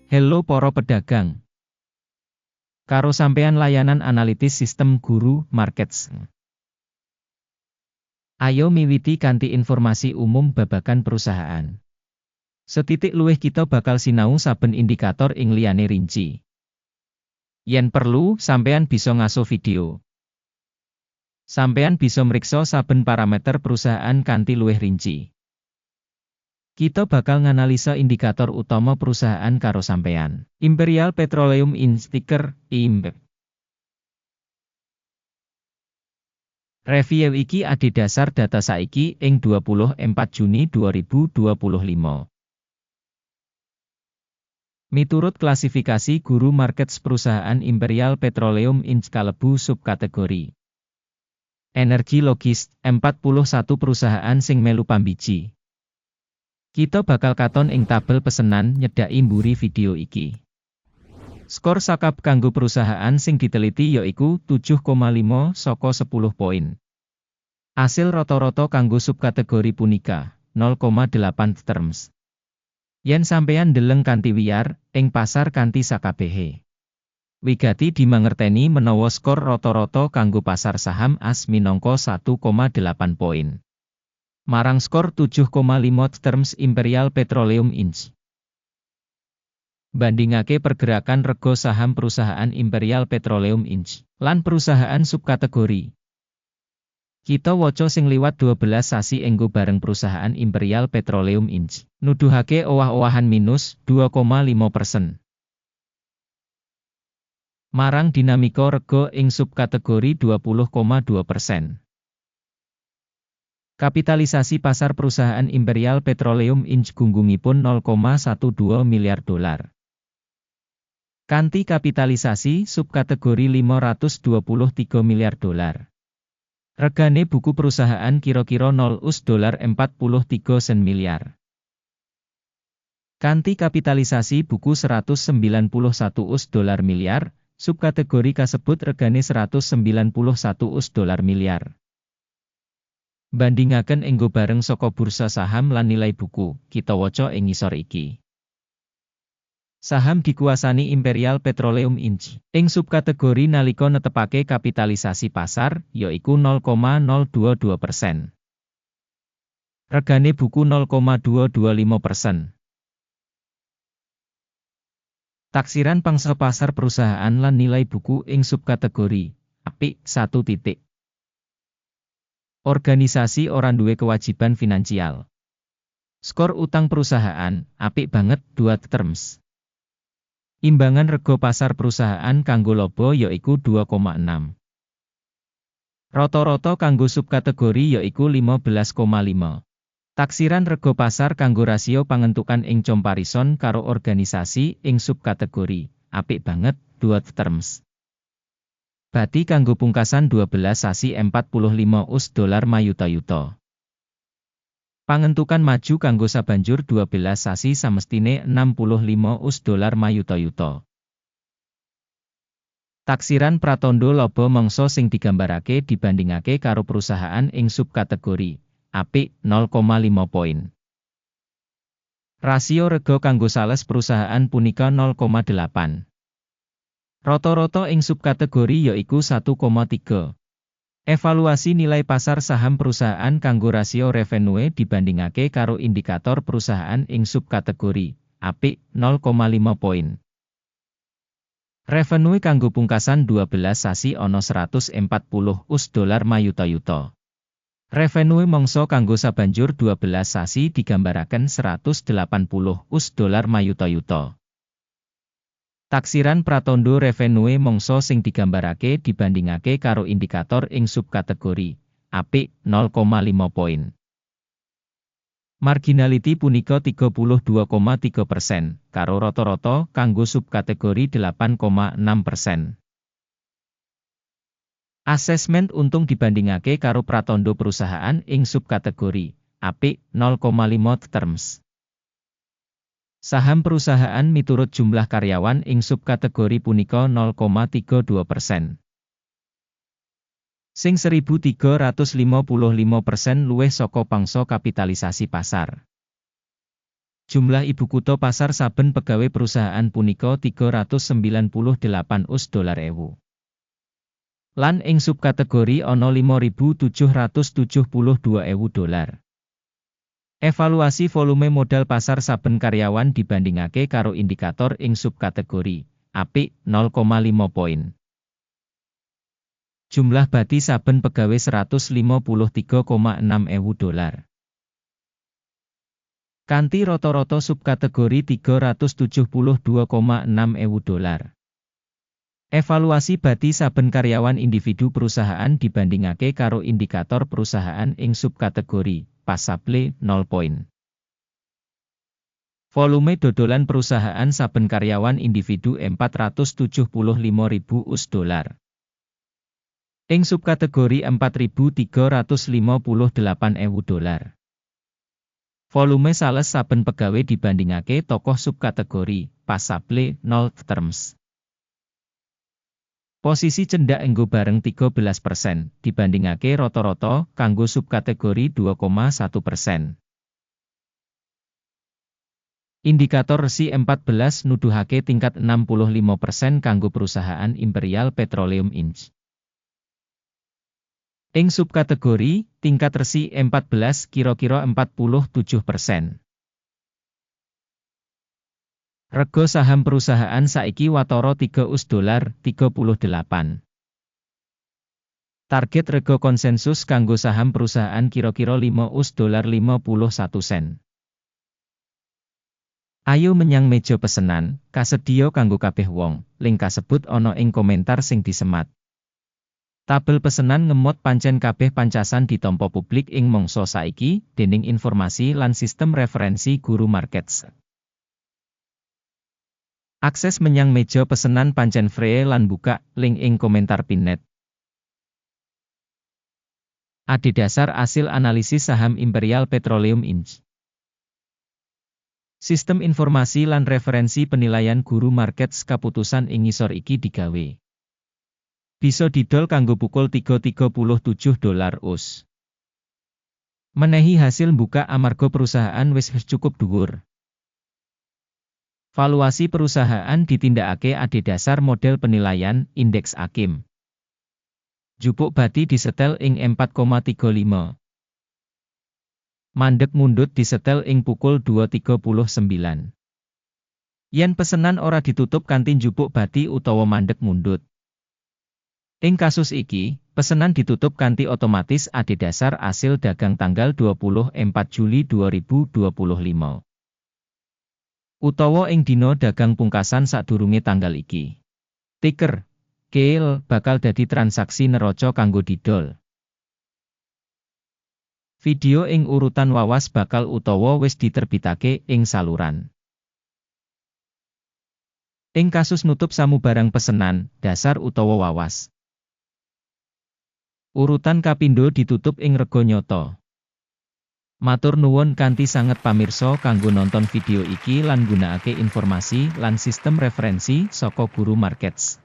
Hello para pedagang. Karo sampean layanan analitis sistem Guru Markets. Ayo miwiti kanthi informasi umum babagan perusahaan. Setitik luwih kita bakal sinau saben indikator ing liyane rinci. Yen perlu, sampean bisa ngaso video. Sampean bisa mriksa saben parameter perusahaan kanthi luwih rinci. Kita bakal nganalisa indikator utama perusahaan karo sampean. Imperial Petroleum Inc. ticker IMP. Review iki adhedhasar data saiki ing 24 Juni 2025. Miturut klasifikasi Guru Markets perusahaan Imperial Petroleum Inc. kalebu subkategori energi logis, 41 perusahaan sing melu pambiji. Kita bakal katon ing tabel pesenan nyedhaki mburi video iki. Skor sakab kanggo perusahaan sing diteliti yaiku 7,5 saka 10 poin. Asil rata-rata kanggo subkategori punika 0,8 terms. Yen sampeyan ndeleng kanthi wiyar ing pasar kanthi sakabehe. Wigati dimangerteni menawa skor rata-rata kanggo pasar saham as minangka 1,8 poin. Marang skor 7,5 terms Imperial Petroleum Inc. Bandingake pergerakan rega saham perusahaan Imperial Petroleum Inc. lan perusahaan subkategori. Kita waca sing liwat 12 sasi enggo bareng perusahaan Imperial Petroleum Inc. Nuduhake owah-owahan minus 2,5%. Marang dinamika rega ing subkategori 20,2%. Kapitalisasi pasar perusahaan Imperial Petroleum Inc. gunggungipun 0,12 miliar dolar. Kanthi kapitalisasi subkategori 523 miliar dolar. Regane buku perusahaan kira-kira $43 sen miliar. Kanthi kapitalisasi buku 191 dolar miliar, subkategori kasebut regane 191 dolar miliar. Bandingaken enggo bareng saka bursa saham lan nilai buku, kita waca ing ngisor iki. Saham dikuasani Imperial Petroleum Inc. Ing subkategori nalika netepake kapitalisasi pasar, yaiku 0,022%. Regane buku 0,225%. Taksiran pangsa pasar perusahaan lan nilai buku ing subkategori apik 1 titik. Organisasi ora duwe kewajiban finansial. Skor utang perusahaan apik banget 2 terms. Imbangan rega pasar perusahaan kanggo laba yaiku 2,6. Rata-rata kanggo subkategori yaiku 15,5. Taksiran rega pasar kanggo rasio pangentukan ing comparison karo organisasi ing subkategori apik banget 2 terms. Bati kanggo pungkasan 12 sasi 45 dolar mayuta-yuta. Pangentukan maju kanggo sabanjur 12 sasi samestine 65 dolar mayuta-yuta. Taksiran pratandha laba mangsa sing digambarake dibandingake karo perusahaan ing subkategori apik 0,5 poin. Rasio rega kanggo sales perusahaan punika 0,8. Rata-rata ing subkategori yaiku 1,3. Evaluasi nilai pasar saham perusahaan kanggo rasio revenue dibandingake karo indikator perusahaan ing subkategori apik 0,5 poin. Revenue kanggo pungkasan 12 sasi ana 140 dolar mayuta-yuta. Revenue mangsa kanggo sabanjur 12 sasi digambaraken 180 dolar mayuta-yuta. Taksiran pratandha revenue mangsa sing digambarake dibandingake karo indikator ing subkategori apik 0,5 poin. Marginality punika 32,3%, karo rata-rata kanggo subkategori 8,6%. Asesmen untung dibandingake karo pratandha perusahaan ing subkategori apik 0,5 terms. Saham perusahaan miturut jumlah karyawan ing subkategori punika 0,32%. Sing 1.355% luwih saka pangsa kapitalisasi pasar. Jumlah ibu kutha pasar saben pegawai perusahaan punika $398 Lan ing subkategori ana $5.772. Evaluasi volume modal pasar saben karyawan dibandingake karo indikator ing subkategori apik 0,5 poin. Jumlah bati saben pegawai $153,600. Kanthi rata-rata subkategori $372,600. Evaluasi bati saben karyawan individu perusahaan dibandingake karo indikator perusahaan ing subkategori pasable 0 poin. Volume dodolan perusahaan saben karyawan individu $475.000. Ing subkategori $4.358.000. Volume sales saben pegawai dibandingake tokoh subkategori pasable 0 terms. Posisi cendak enggo bareng 13%, dibandingake rata-rata kanggo subkategori 2,1%. Indikator resi 14 nuduhake tingkat 65% kanggo perusahaan Imperial Petroleum Inc. Ing subkategori, tingkat resi 14 kira-kira 47%. Rega saham perusahaan saiki watara $3.38. Target rega konsensus kanggo saham perusahaan kira-kira $5.51. Ayo menyang meja pesenan, kasedhiya kanggo kabeh wong, link kasebut ana ing komentar sing disemat. Tabel pesenan ngemot pancen kabeh pancasan ditampa publik ing mangsa saiki, dening informasi lan sistem referensi Guru Markets. Akses menyang meja pesenan pancen free lan buka, link ing komentar pinnet. Adhedhasar asil analisis saham Imperial Petroleum Inc. Sistem informasi lan referensi penilaian Guru Markets kaputusan ing ngisor iki digawe. Bisa didol kanggo pukul 3.37 $. Menehi hasil buka amarga perusahaan wis cukup dhuwur. Valuasi perusahaan ditindakake adhedhasar model penilaian indeks AKIM. Jupuk bati disetel ing 4,35. Mandeg mundut disetel ing pukul 2.39. Yen pesenan ora ditutup kanthi jupuk bati utawa mandeg mundut. Ing kasus iki, pesenan ditutup kanthi otomatis adhedhasar asil dagang tanggal 24 Juli 2025. Utawa ing dina dagang pungkasan sadurunge tanggal iki. Ticker KEL bakal dadi transaksi neraca kanggo didol. Video ing urutan wawas bakal utawa wis diterbitake ing saluran. Ing kasus nutup samubarang pesenan, dasar utawa wawas. Urutan kapindho ditutup ing rega nyata. Matur nuwun kanthi sanget pamirsa kanggo nonton video iki lan nggunakake informasi lan sistem referensi saka Guru Markets.